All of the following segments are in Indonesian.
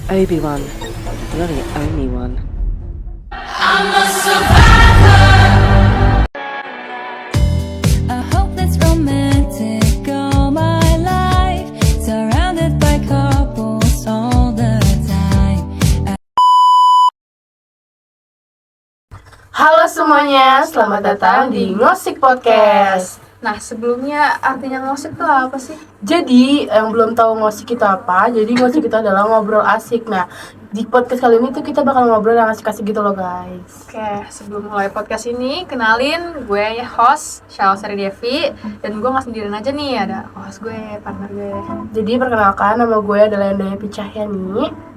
Obi-Wan. You're the only one. I hope that's romantic all my life, surrounded by couples all the time. Halo semuanya, selamat datang di Ngosik Podcast. Nah, sebelumnya artinya ngosik itu apa sih? Jadi, yang belum tahu ngosik itu apa, jadi ngosik itu adalah ngobrol asik. Nah, di podcast kali ini tuh kita bakal ngobrol yang asik-asik gitu loh guys. Oke, sebelum mulai podcast ini, kenalin gue ya host, Shalsari Devi. Dan gue gak sendirian aja nih, ada host gue, partner gue. Jadi, perkenalkan, nama gue adalah Yanda Happy Cahyani.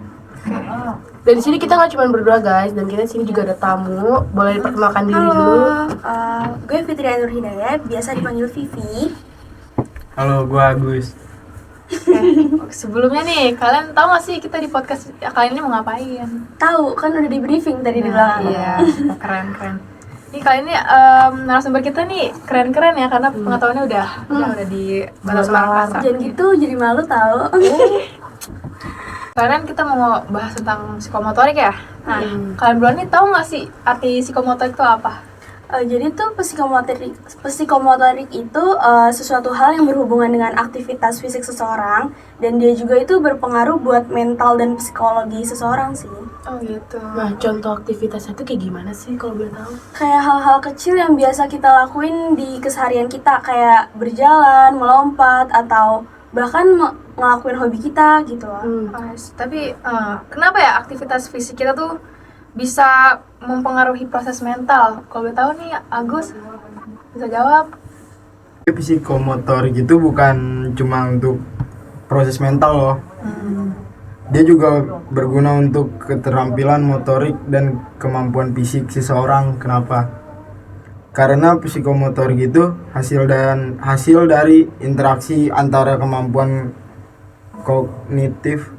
Dan di sini kita nggak cuma berdua guys, dan kita di sini juga ada tamu. Boleh diperkenalkan diri dulu. Gue Fitri Nur Hidayat, biasa dipanggil Vivi. Halo, gue Agus. Sebelumnya nih, kalian tahu nggak sih kita di podcast kali ini mau ngapain? Tahu kan udah di briefing tadi di Nah, belakang. iya, keren. Ini kali ini narasumber kita nih keren-keren ya, karena pengetahuannya udah di batas pasar. Jangan gitu, jadi malu tahu. Sekarang kita mau bahas tentang psikomotorik ya. Nah, kalian berdua nih tahu nggak sih arti psikomotorik itu apa? Jadi tuh psikomotorik itu sesuatu hal yang berhubungan dengan aktivitas fisik seseorang, dan dia juga itu berpengaruh buat mental dan psikologi seseorang sih. Oh gitu. Nah, contoh aktivitasnya tuh kayak gimana sih kalau boleh tahu? Kayak hal-hal kecil yang biasa kita lakuin di keseharian kita, kayak berjalan, melompat, atau bahkan ngelakuin hobi kita gitu loh. Tapi kenapa ya aktivitas fisik kita tuh bisa mempengaruhi proses mental? Kalau boleh tahu nih Agus bisa jawab. Psikomotorik itu bukan cuma untuk proses mental loh. Dia juga berguna untuk keterampilan motorik dan kemampuan fisik seseorang. Kenapa? Karena psikomotorik itu hasil dari interaksi antara kemampuan kognitif,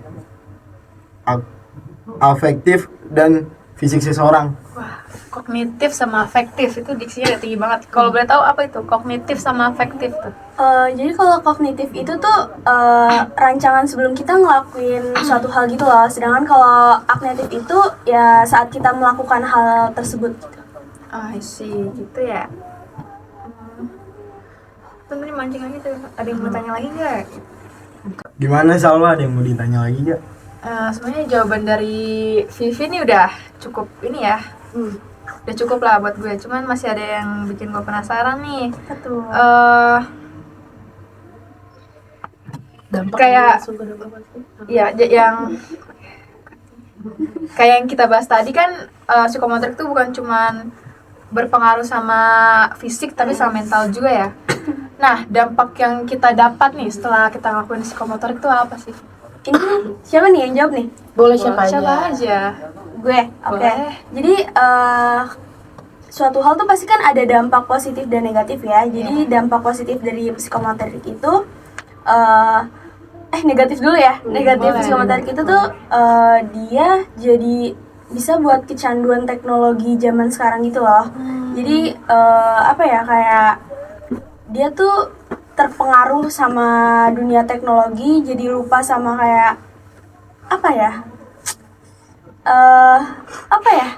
afektif, dan fisik seseorang. Wah, kognitif sama afektif itu diksinya udah tinggi banget. Kalau boleh tahu apa itu kognitif sama afektif tuh? Jadi kalau kognitif itu tuh rancangan sebelum kita ngelakuin suatu hal gitu loh. Sedangkan kalau aktivitas itu ya saat kita melakukan hal tersebut gitu. I see, gitu ya. Tadi mancing lagi tuh. Ada yang mau tanya lagi nggak? Gimana Salwa, ada yang mau ditanya lagi nggak? Sebenarnya jawaban dari Vivi nih udah cukup ini ya. Udah cukup lah buat gue. Cuman masih ada yang bikin gue penasaran nih. Betul. Dampak kayak ya yang kayak yang kita bahas tadi kan, psikomotorik itu bukan cuman berpengaruh sama fisik tapi sama mental juga ya. Nah, dampak yang kita dapat nih setelah kita ngelakuin psikomotorik itu apa sih? Ini siapa nih yang jawab nih? Boleh siapa aja. Gue. Oke. Boleh. Jadi suatu hal tuh pasti kan ada dampak positif dan negatif ya. Jadi dampak positif dari psikomotorik itu negatif dulu ya. Negatif boleh. psikomotorik itu tuh dia jadi bisa buat kecanduan teknologi zaman sekarang gitu loh. Jadi kayak dia tuh terpengaruh sama dunia teknologi, jadi lupa sama kayak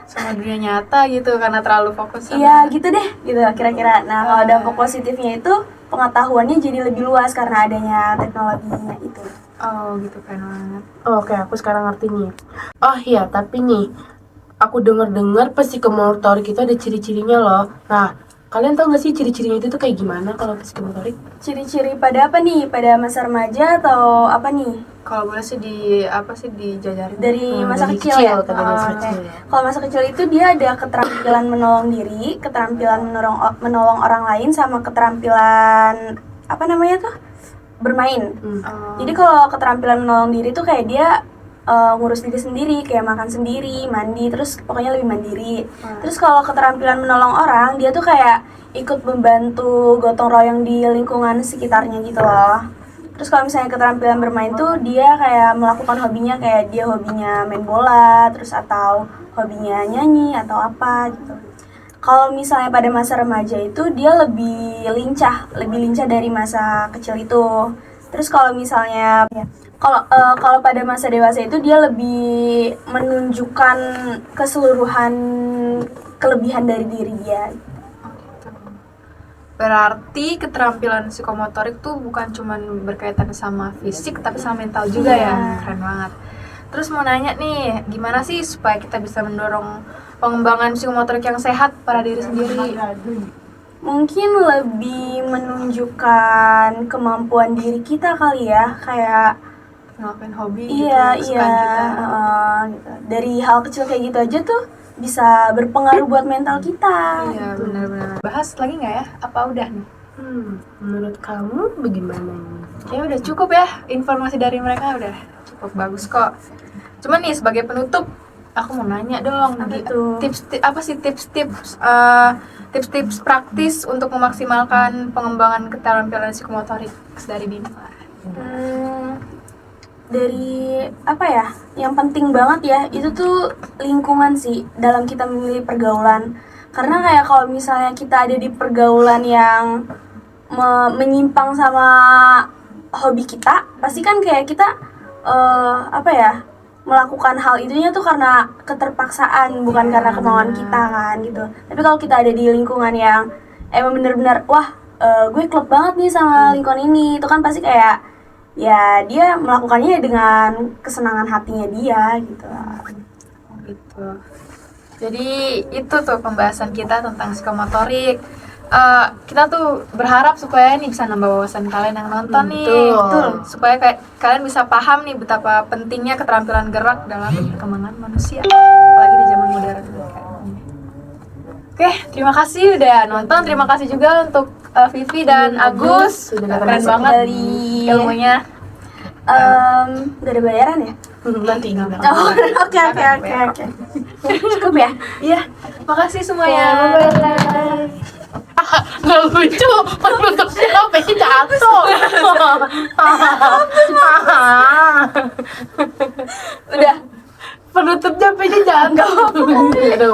Sama dunia nyata gitu karena terlalu fokus sama. Iya gitu deh, gitu kira-kira. Nah kalau dampak positifnya itu pengetahuannya jadi lebih luas karena adanya teknologinya itu. Oh gitu kan banget. Oke, aku sekarang ngerti nih. Oh iya, tapi nih, aku dengar psikomotorik itu ada ciri-cirinya loh. Nah, kalian tahu nggak sih ciri-cirinya itu tuh kayak gimana kalau psikomotorik? Ciri-ciri pada apa nih? Pada masa remaja atau apa nih? Kalau boleh sih dijajarin Dari masa dari kecil kecil, ya? dari masa Oke. kecil. Kalau masa kecil itu dia ada keterampilan menolong diri, keterampilan menolong orang lain, sama keterampilan bermain. Jadi kalau keterampilan menolong diri tuh kayak dia ngurus diri sendiri, kayak makan sendiri, mandi, terus pokoknya lebih mandiri. Terus kalau keterampilan menolong orang, dia tuh kayak ikut membantu gotong royong di lingkungan sekitarnya gitu loh. Terus kalau misalnya keterampilan bermain tuh dia kayak melakukan hobinya, kayak dia hobinya main bola, terus atau hobinya nyanyi atau apa gitu. Kalau misalnya pada masa remaja itu dia lebih lincah dari masa kecil itu. Terus kalau misalnya Kalau pada masa dewasa itu dia lebih menunjukkan keseluruhan kelebihan dari diri dia. Berarti keterampilan psikomotorik tuh bukan cuman berkaitan sama fisik tapi sama mental juga ya. Keren banget. Terus mau nanya nih, gimana sih supaya kita bisa mendorong pengembangan psikomotorik yang sehat pada diri sendiri? Mungkin lebih menunjukkan kemampuan diri kita kali ya, kayak Ngelakuin hobi iya gitu, kesukaan kita. gitu. Dari hal kecil kayak gitu aja tuh bisa berpengaruh buat mental kita. Iya, benar-benar. Bahas lagi nggak ya? Apa udah nih? Menurut kamu bagaimana ini? Kayaknya udah cukup ya, informasi dari mereka udah cukup bagus kok. Cuman nih sebagai penutup, aku mau nanya dong, Apa tuh? tips-tips praktis untuk memaksimalkan pengembangan keterampilan psikomotorik dari Bima. Dari apa ya, yang penting banget ya itu tuh lingkungan sih dalam kita memilih pergaulan. Karena kayak kalau misalnya kita ada di pergaulan yang menyimpang sama hobi kita, pasti kan kayak kita apa ya, melakukan hal itunya tuh karena keterpaksaan, bukan karena kemauan kita kan gitu. Tapi kalau kita ada di lingkungan yang emang bener-bener wah gue klop banget nih sama lingkungan ini, itu kan pasti kayak ya dia melakukannya dengan kesenangan hatinya dia gitu. Gitu. Jadi itu tuh pembahasan kita tentang psikomotorik. Kita tuh berharap supaya ini bisa nambah wawasan kalian yang nonton nih. Betul. Supaya kalian bisa paham nih betapa pentingnya keterampilan gerak dalam perkembangan manusia, apalagi di zaman modern kayak ini. Oke, terima kasih udah nonton. Terima kasih juga untuk Vivi dan Agus. Keren banget Dari ilmunya. Gak ada bayaran ya? Nanti nggak apa-apa. Oh, oke. Cukup ya? Iya, makasih semuanya. Nggak lucu, penutupnya apa sih jatuh? Udah. Penutupnya apa sih jatuh? Udah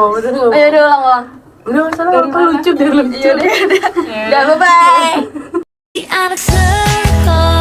ulang. Udah masalah apa lucu biar lucu. Udah, bye-bye. Anak circle